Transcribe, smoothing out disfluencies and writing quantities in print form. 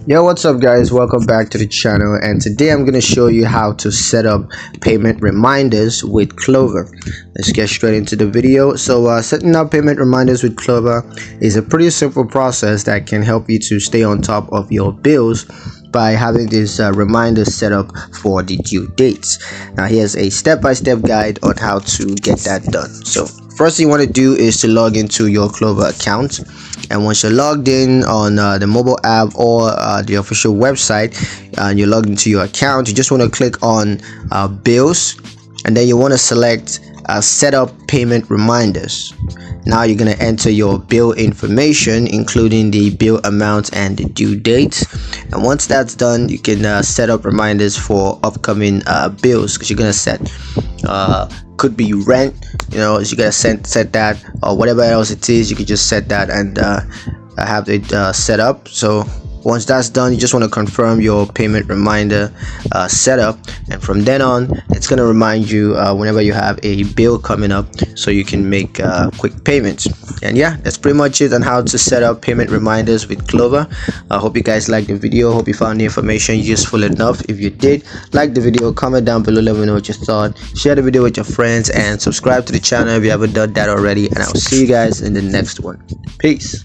Yo, what's up guys, welcome back to the channel, and today I'm going to show you how to set up payment reminders with Klover. Let's get straight into the video. So setting up payment reminders with Klover is a pretty simple process that can help you to stay on top of your bills by having this reminder set up for the due dates. Now here's a step-by-step guide on how to get that done. So first thing you want to do is to log into your Klover account, and once you're logged in on the mobile app or the official website and you're logged into your account, you just want to click on bills, and then you want to select set up payment reminders. Now you're going to enter your bill information, including the bill amount and the due date, and once that's done you can set up reminders for upcoming bills, because you're going to set could be rent, you know, so you gotta set that, or whatever else it is, you can just set that and have it set up. So once that's done, you just want to confirm your payment reminder setup, and from then on it's going to remind you whenever you have a bill coming up, so you can make quick payments. And yeah, that's pretty much it on how to set up payment reminders with Klover. I hope you guys liked the video. Hope you found the information useful enough. If you did, like the video, comment down below, let me know what you thought, share the video with your friends, and subscribe to the channel if you haven't done that already, and I'll see you guys in the next one. Peace.